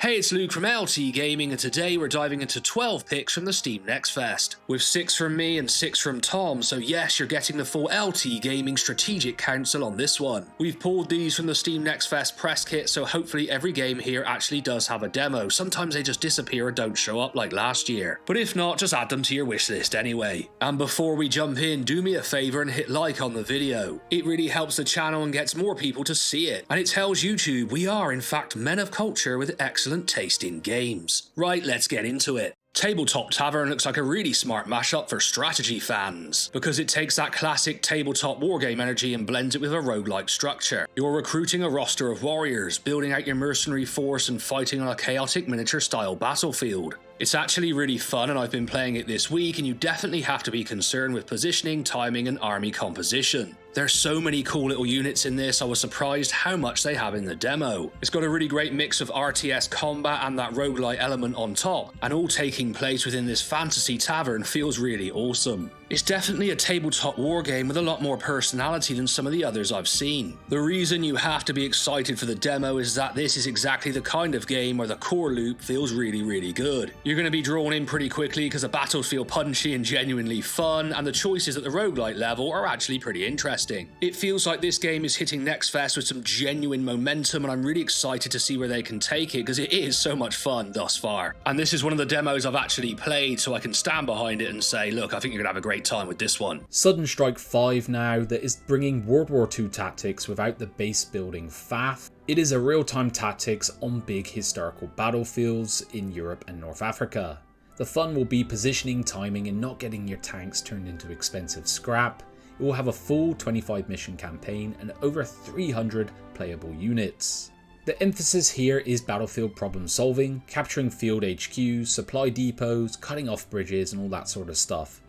Hey, it's Luke from LT Gaming, and today we're diving into 12 picks from the Steam Next Fest, with 6 from me and 6 from Tom, so yes, you're getting the full LT Gaming Strategic Council on this one. We've pulled these from the Steam Next Fest press kit, so hopefully every game here actually does have a demo. Sometimes they just disappear and don't show up like last year, but if not, just add them to your wishlist anyway. And before we jump in, do me a favour and hit like on the video. It really helps the channel and gets more people to see it, and it tells YouTube we are in fact men of culture with excellent taste in games. Right, let's get into it. Tabletop Tavern looks like a really smart mashup for strategy fans, because it takes that classic tabletop wargame energy and blends it with a roguelike structure. You're recruiting a roster of warriors, building out your mercenary force and fighting on a chaotic miniature style battlefield. It's actually really fun, and I've been playing it this week, and you definitely have to be concerned with positioning, timing and army composition. There's so many cool little units in this, I was surprised how much they have in the demo. It's got a really great mix of RTS combat and that roguelite element on top, and all taking place within this fantasy tavern feels really awesome. It's definitely a tabletop wargame with a lot more personality than some of the others I've seen. The reason you have to be excited for the demo is that this is exactly the kind of game where the core loop feels really good. You're going to be drawn in pretty quickly because the battles feel punchy and genuinely fun, and the choices at the roguelite level are actually pretty interesting. It feels like this game is hitting Next Fest with some genuine momentum, and I'm really excited to see where they can take it because it is so much fun thus far. And this is one of the demos I've actually played, so I can stand behind it and say, look, I think you're going to have a great time with this one. Sudden Strike 5 now that is bringing World War II tactics without the base building faff. It is a real-time tactics on big historical battlefields in Europe and North Africa. The fun will be positioning, timing and not getting your tanks turned into expensive scrap. It will have a full 25 mission campaign and over 300 playable units. The emphasis here is battlefield problem solving, capturing field HQs, supply depots, cutting off bridges and all that sort of stuff.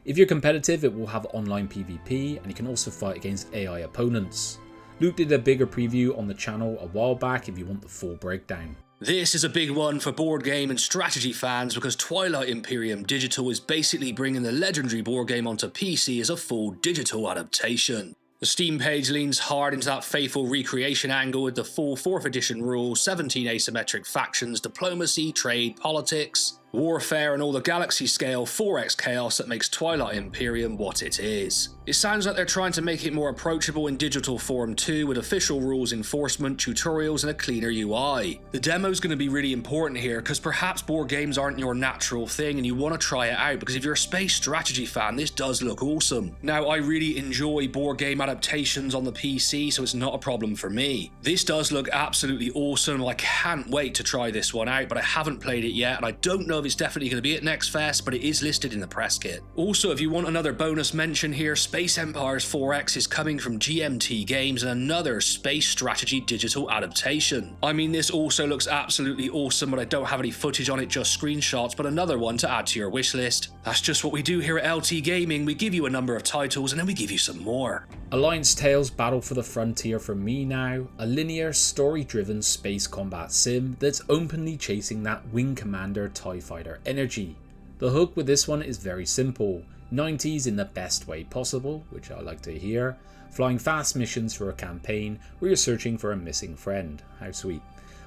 If you're competitive, it will have online PvP and you can also fight against AI opponents. Luke did a bigger preview on the channel a while back if you want the full breakdown. This is a big one for board game and strategy fans because Twilight Imperium Digital is basically bringing the legendary board game onto PC as a full digital adaptation. The Steam page leans hard into that faithful recreation angle with the full 4th edition rules, 17 asymmetric factions, diplomacy, trade, politics, warfare and all the galaxy scale 4x chaos that makes Twilight Imperium what it is. It sounds like they're trying to make it more approachable in digital form too, with official rules enforcement, tutorials and a cleaner UI. The demo's going to be really important here because perhaps board games aren't your natural thing and you want to try it out, because if you're a space strategy fan this does look awesome. Now I really enjoy board game adaptations on the PC, so it's not a problem for me. This does look absolutely awesome. I can't wait to try this one out, but I haven't played it yet and I don't know if it's definitely going to be at Next Fest, but it is listed in the press kit. Also, if you want another bonus mention here, Space Empires 4X is coming from GMT Games and another space strategy digital adaptation. I mean, this also looks absolutely awesome, but I don't have any footage on it, just screenshots, but another one to add to your wish list. That's just what we do here at LT Gaming. We give you a number of titles and then we give you some more. Alliance Tales Battle for the Frontier for me now, a linear story-driven space combat sim that's openly chasing that Wing Commander TIE Fighter energy. The hook with this one is very simple, 90s in the best way possible, which I like to hear, flying fast missions for a campaign where you're searching for a missing friend, how sweet,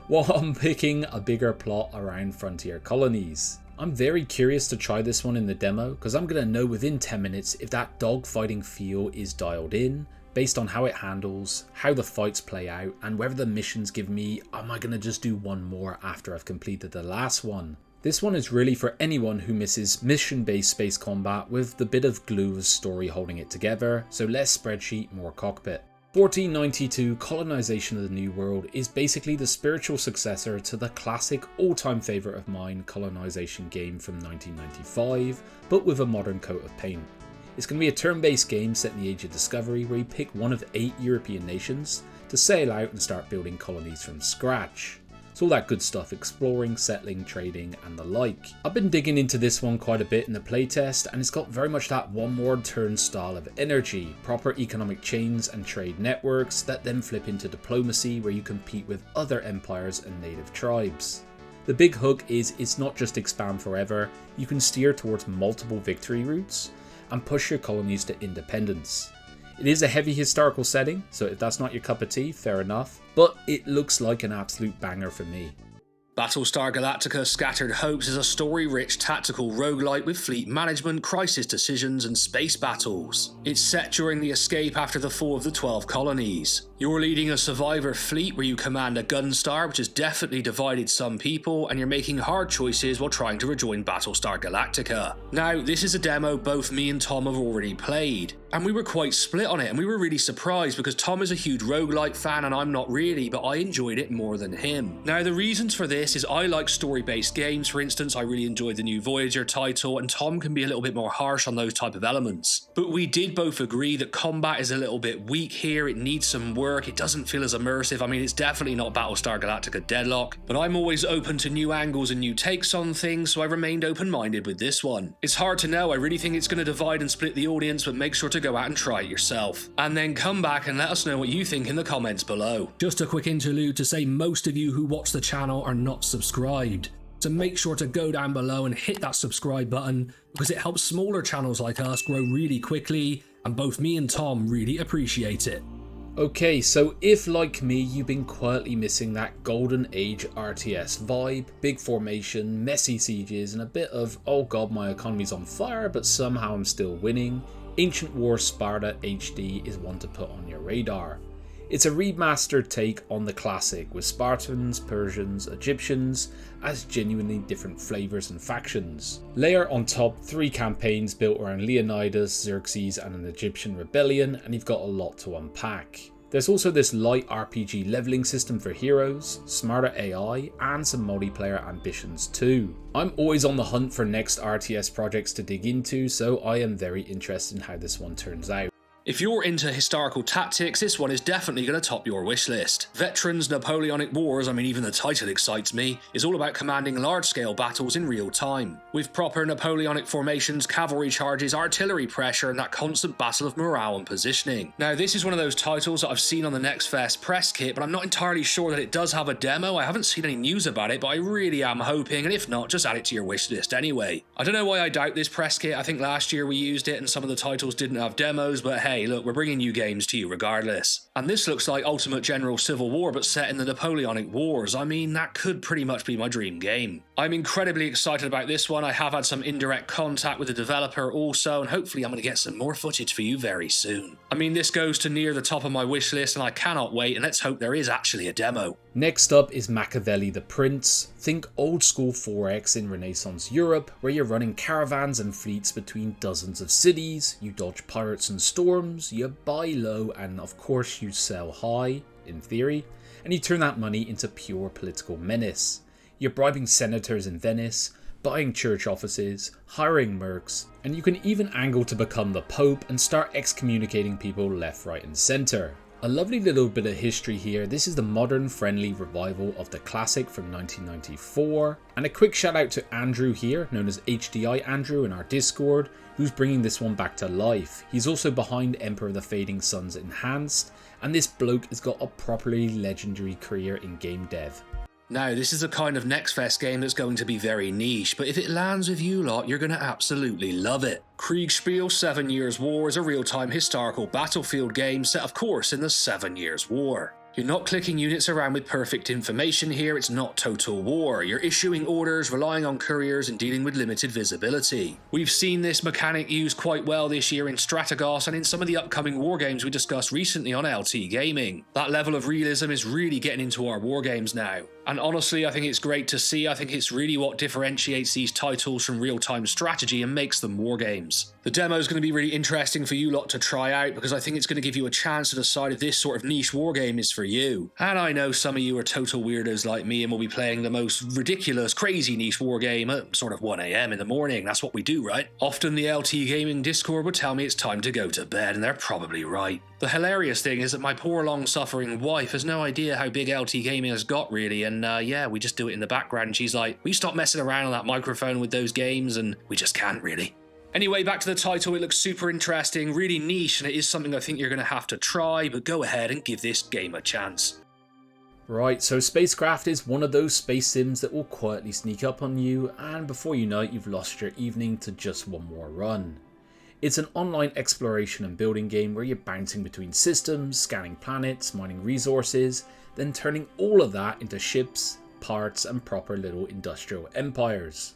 while I'm picking a bigger plot around frontier colonies. I'm very curious to try this one in the demo because I'm going to know within 10 minutes if that dogfighting feel is dialed in, based on how it handles, how the fights play out, and whether the missions give me, am I going to just do one more after I've completed the last one. This one is really for anyone who misses mission-based space combat with the bit of glue of story holding it together, so less spreadsheet, more cockpit. 1492 Colonization of the New World is basically the spiritual successor to the classic all-time favourite of mine Colonization game from 1995, but with a modern coat of paint. It's going to be a turn-based game set in the Age of Discovery where you pick one of 8 European nations to sail out and start building colonies from scratch. It's all that good stuff, exploring, settling, trading and the like. I've been digging into this one quite a bit in the playtest and it's got very much that one more turn style of energy, proper economic chains and trade networks that then flip into diplomacy where you compete with other empires and native tribes. The big hook is it's not just expand forever, you can steer towards multiple victory routes and push your colonies to independence. It is a heavy historical setting, so if that's not your cup of tea, fair enough, but it looks like an absolute banger for me. Battlestar Galactica Scattered Hopes is a story-rich tactical roguelite with fleet management, crisis decisions, and space battles. It's set during the escape after the fall of the 12 colonies. You're leading a survivor fleet where you command a gunstar, which has definitely divided some people, and you're making hard choices while trying to rejoin Battlestar Galactica. Now, this is a demo both me and Tom have already played, and we were quite split on it, and we were really surprised because Tom is a huge roguelite fan and I'm not really, but I enjoyed it more than him. Now, the reasons for this is I like story-based games. For instance, I really enjoyed the new Voyager title, and Tom can be a little bit more harsh on those type of elements. But we did both agree that combat is a little bit weak here, it needs some work, it doesn't feel as immersive. I mean, it's definitely not Battlestar Galactica Deadlock, but I'm always open to new angles and new takes on things, so I remained open-minded with this one. It's hard to know, I really think it's going to divide and split the audience, but make sure to go out and try it yourself. And then come back and let us know what you think in the comments below. Just a quick interlude to say most of you who watch the channel are not subscribed. So make sure to go down below and hit that subscribe button because it helps smaller channels like us grow really quickly, and both me and Tom really appreciate it. Okay, so if like me you've been quietly missing that golden age RTS vibe, big formation, messy sieges, and a bit of oh god my economy's on fire but somehow I'm still winning, Ancient War Sparta HD is one to put on your radar. It's a remastered take on the classic with Spartans, Persians, Egyptians as genuinely different flavours and factions. Layer on top 3 campaigns built around Leonidas, Xerxes and an Egyptian rebellion, and you've got a lot to unpack. There's also this light RPG leveling system for heroes, smarter AI and some multiplayer ambitions too. I'm always on the hunt for next RTS projects to dig into, so I am very interested in how this one turns out. If you're into historical tactics, this one is definitely going to top your wish list. Veterans Napoleonic Wars, I mean even the title excites me, is all about commanding large-scale battles in real time, with proper Napoleonic formations, cavalry charges, artillery pressure, and that constant battle of morale and positioning. Now this is one of those titles that I've seen on the Next Fest press kit, but I'm not entirely sure that it does have a demo. I haven't seen any news about it, but I really am hoping, and if not, just add it to your wish list anyway. I don't know why I doubt this press kit. I think last year we used it and some of the titles didn't have demos, but hey, look, we're bringing new games to you regardless. And this looks like Ultimate General Civil War, but set in the Napoleonic Wars. I mean, that could pretty much be my dream game. I'm incredibly excited about this one. I have had some indirect contact with the developer also, and hopefully I'm going to get some more footage for you very soon. I mean, this goes to near the top of my wish list, and I cannot wait, and let's hope there is actually a demo. Next up is Machiavelli the Prince. Think old school 4X in Renaissance Europe, where you're running caravans and fleets between dozens of cities, you dodge pirates and storms, you buy low and of course you sell high, in theory, and you turn that money into pure political menace. You're bribing senators in Venice, buying church offices, hiring mercs, and you can even angle to become the Pope and start excommunicating people left, right and centre. A lovely little bit of history here. This is the modern friendly revival of the classic from 1994, and a quick shout out to Andrew here, known as HDI Andrew in our Discord, who's bringing this one back to life. He's also behind Emperor the Fading Suns Enhanced, and this bloke has got a properly legendary career in game dev. Now, this is a kind of Next Fest game that's going to be very niche, but if it lands with you lot, you're going to absolutely love it. Kriegsspiel 7 Years War is a real-time historical battlefield game set, of course, in the 7 Years War. You're not clicking units around with perfect information here, it's not Total War. You're issuing orders, relying on couriers, and dealing with limited visibility. We've seen this mechanic used quite well this year in Strategos and in some of the upcoming wargames we discussed recently on LT Gaming. That level of realism is really getting into our wargames now. And honestly, I think it's great to see. I think it's really what differentiates these titles from real-time strategy and makes them wargames. The demo is going to be really interesting for you lot to try out because I think it's going to give you a chance to decide if this sort of niche wargame is for you. And I know some of you are total weirdos like me and will be playing the most ridiculous, crazy niche wargame at sort of 1 AM in the morning. That's what we do, right? Often the LT Gaming Discord would tell me it's time to go to bed, and they're probably right. The hilarious thing is that my poor long-suffering wife has no idea how big LT Gaming has got really, and yeah, we just do it in the background and she's like, will you stop messing around on that microphone with those games? And we just can't really. Anyway, back to the title. It looks super interesting, really niche, and it is something I think you're going to have to try, but go ahead and give this game a chance. Right, so SpaceCraft is one of those space sims that will quietly sneak up on you, and before you know it, you've lost your evening to just one more run. It's an online exploration and building game where you're bouncing between systems, scanning planets, mining resources, then turning all of that into ships, parts and proper little industrial empires.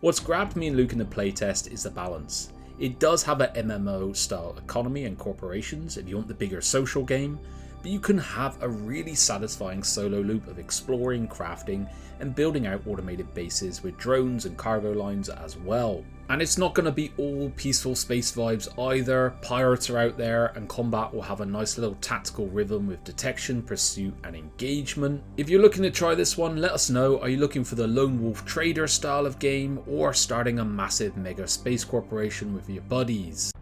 What's grabbed me and Luke in the playtest is the balance. It does have an MMO style economy and corporations if you want the bigger social game, but you can have a really satisfying solo loop of exploring, crafting, and building out automated bases with drones and cargo lines as well. And it's not going to be all peaceful space vibes either. Pirates are out there and combat will have a nice little tactical rhythm with detection, pursuit and engagement. If you're looking to try this one, let us know. Are you looking for the lone wolf trader style of game or starting a massive mega space corporation with your buddies?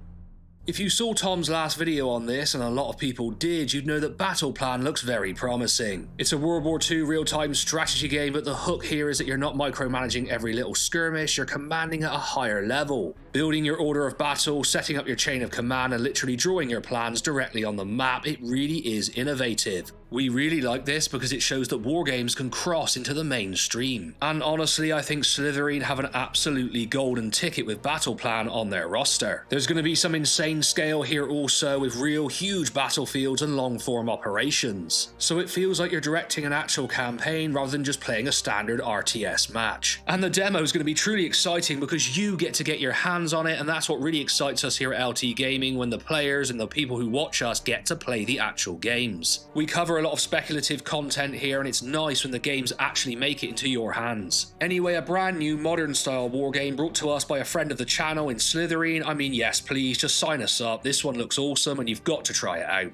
If you saw Tom's last video on this, and a lot of people did, you'd know that Battleplan looks very promising. It's a World War II real-time strategy game, but the hook here is that you're not micromanaging every little skirmish, you're commanding at a higher level. Building your order of battle, setting up your chain of command, and literally drawing your plans directly on the map, it really is innovative. We really like this because it shows that wargames can cross into the mainstream. And honestly, I think Slytherin have an absolutely golden ticket with Battleplan on their roster. There's going to be some insane scale here also, with real huge battlefields and long form operations. So it feels like you're directing an actual campaign rather than just playing a standard RTS match. And the demo is going to be truly exciting because you get to get your hands on it, and that's what really excites us here at LT Gaming, when the players and the people who watch us get to play the actual games. We cover a lot of speculative content here, and it's nice when the games actually make it into your hands. Anyway, a brand new modern style wargame brought to us by a friend of the channel in Slytherin. I mean, yes, please just sign us up. This one looks awesome and you've got to try it out.